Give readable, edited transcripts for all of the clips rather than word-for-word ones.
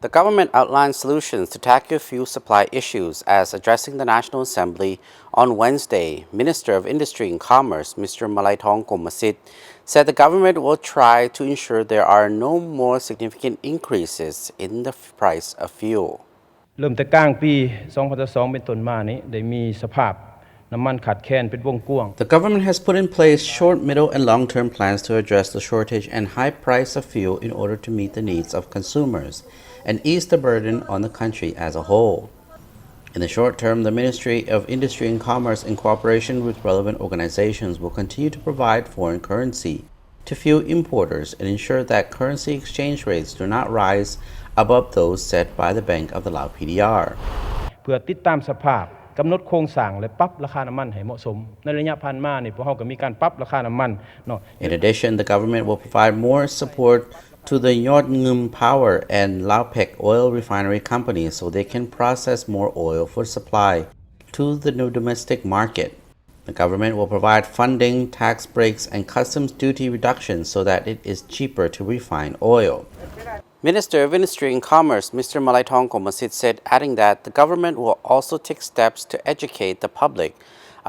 The government outlined solutions to tackle fuel supply issues as addressing the National Assembly on Wednesday. Minister of Industry and Commerce, Mr. Malaithong Komasit, said the government will try to ensure there are no more significant increases in the price of fuel. เริ่มแต่กลางปี2022เป็นต้นมานี้ได้มีสภาพน้ำมันขาดแคลนเป็นวงกว้าง The government has put in place short, middle, and long-term plans to address the shortage and high price of fuel in order to meet the needs of consumers and ease the burden on the country as a whole. In the short term, the Ministry of Industry and Commerce, in cooperation with relevant organizations, will continue to provide foreign currency to fuel importers and ensure that currency exchange rates do not rise above those set by the Bank of the Lao PDR. เพื่อติดตามสภาพกำหนดโครงสร้างและปรับราคาน้ำมันให้เหมาะสมในระยะผ่านมานี่พวกเราก็มีการปรับราคาน้ำมันเนาะ In addition, the government will provide more support to the Yot Ngum Power and Laopec oil refinery companies so they can process more oil for supply to the new domestic market. The government will provide funding, tax breaks, and customs duty reductions so that it is cheaper to refine oil. Minister of Industry and Commerce, Mr. Malaithong Komasit, said, adding that the government will also take steps to educate the public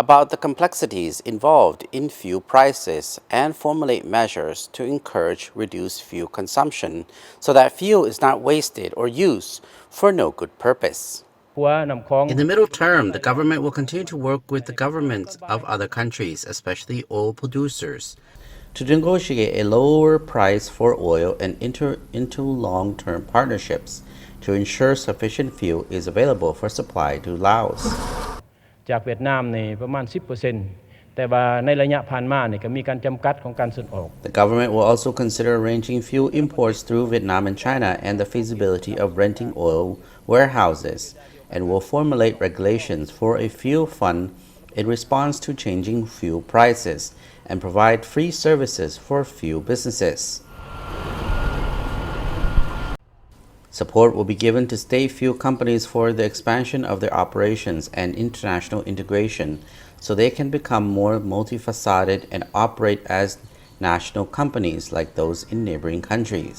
about the complexities involved in fuel prices and formulate measures to encourage reduced fuel consumption so that fuel is not wasted or used for no good purpose. In the middle term, the government will continue to work with the governments of other countries, especially oil producers, to negotiate a lower price for oil and enter into long-term partnerships to ensure sufficient fuel is available for supply to Laos. จากเวียดนามนี่ประมาณ 10% แต่ว่าในระยะผ่านมานี่ก็มีการจำกัดของการส่งออก The government will also consider arranging fuel imports through Vietnam and China and the feasibility of renting oil warehouses and will formulate regulations for a fuel fund in response to changing fuel prices and provide free services for fuel businesses. Support will be given to state fuel companies for the expansion of their operations and international integration so they can become more multifaceted and operate as national companies like those in neighboring countries.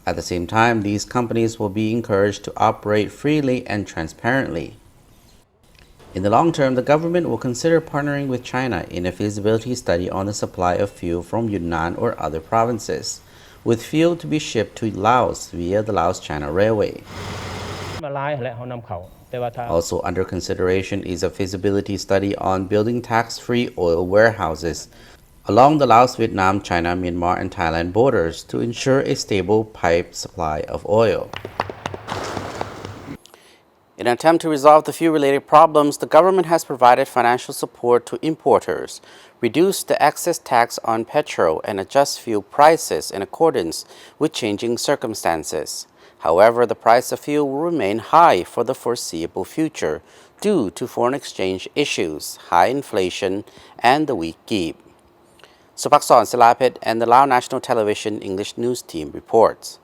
At the same time, these companies will be encouraged to operate freely and transparently. In the long term, the government will consider partnering with China in a feasibility study on the supply of fuel from Yunnan or other provinces, with fuel to be shipped to Laos via the Laos-China Railway. Also under consideration is a feasibility study on building tax-free oil warehouses along the Laos, Vietnam, China, Myanmar, and Thailand borders to ensure a stable pipe supply of oil. In an attempt to resolve the fuel-related problems, the government has provided financial support to importers, reduced the excess tax on petrol, and adjust fuel prices in accordance with changing circumstances. However, the price of fuel will remain high for the foreseeable future due to foreign exchange issues, high inflation, and the weak kyat. Supakson Silapet and the Lao National Television English News Team reports.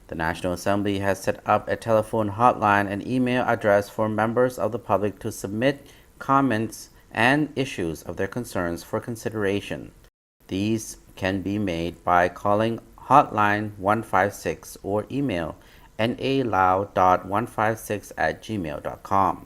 The National Assembly has set up a telephone hotline and email address for members of the public to submit comments and issues of their concerns for consideration. These can be made by calling hotline 156 or email nalao.156@gmail.com.